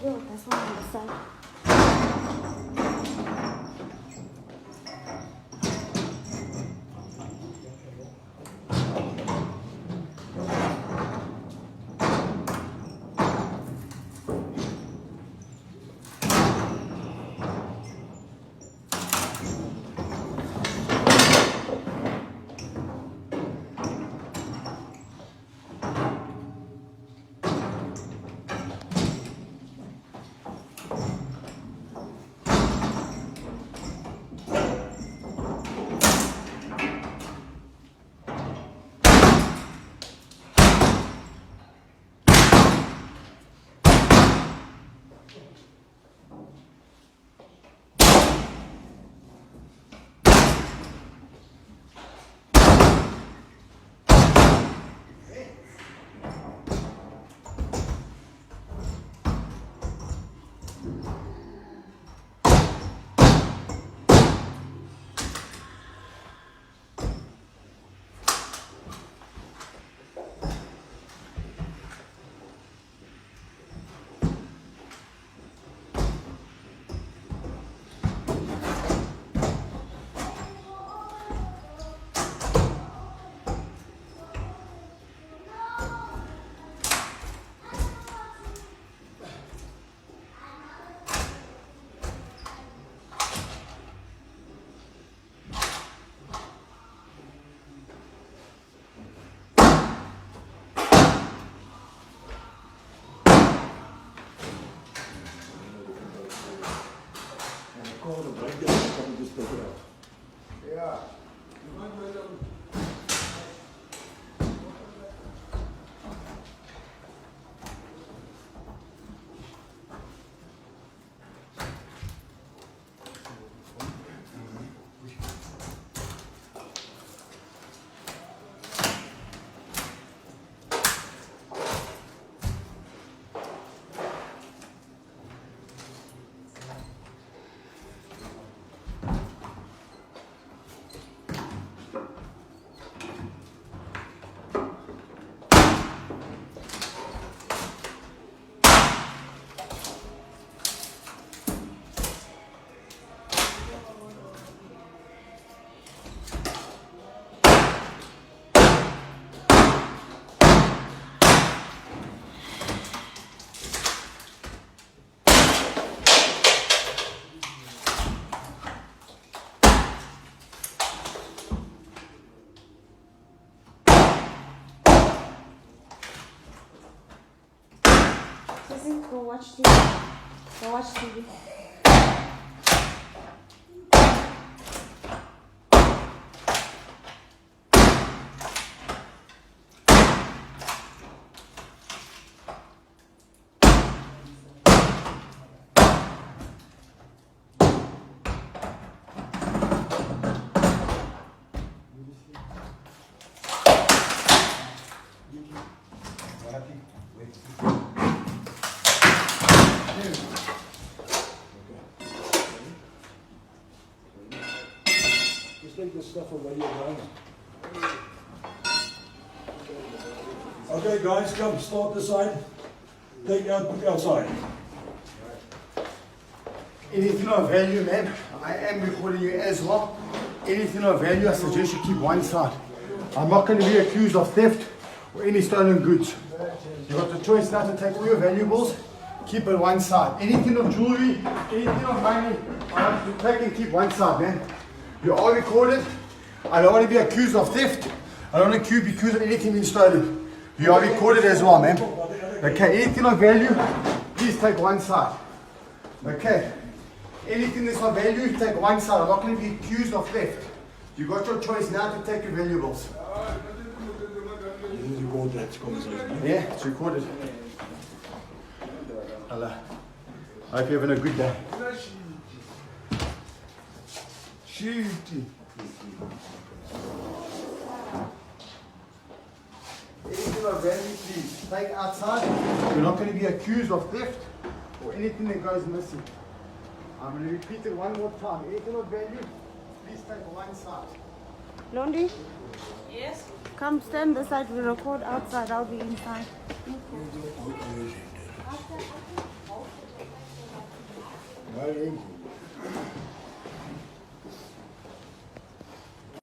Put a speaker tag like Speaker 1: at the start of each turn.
Speaker 1: That's one on the side.
Speaker 2: Yeah.
Speaker 1: Go watch TV. Go watch TV.
Speaker 2: Just take this stuff away, you're going. Okay, guys, come, start this side. Take out, put outside.
Speaker 3: Anything of value, man, I am recording you as well. Anything of value, I suggest you keep one side. I'm not going to be accused of theft or any stolen goods. You've got the choice now to take all your valuables, keep it one side. Anything of jewelry, anything of money, I want you to take and keep one side, man. You are recorded. I don't want to be accused of theft. I don't want to be accused of anything being stolen. You are recorded as well, ma'am. Okay, anything of value, please take one side. Okay, anything that's of value, take one side. I'm not going to be accused of theft. You got your choice now to take your valuables.
Speaker 2: You record that conversation.
Speaker 3: Yeah, it's recorded. Hello. I hope you're having a good day. Shooty. Anything of value, please take outside. You're not going to be accused of theft or anything that goes missing. I'm going to repeat it one more time. Anything of value, please take one side.
Speaker 1: Londi,
Speaker 4: Yes.
Speaker 1: come stand this side. We record outside. I'll be inside.
Speaker 3: No,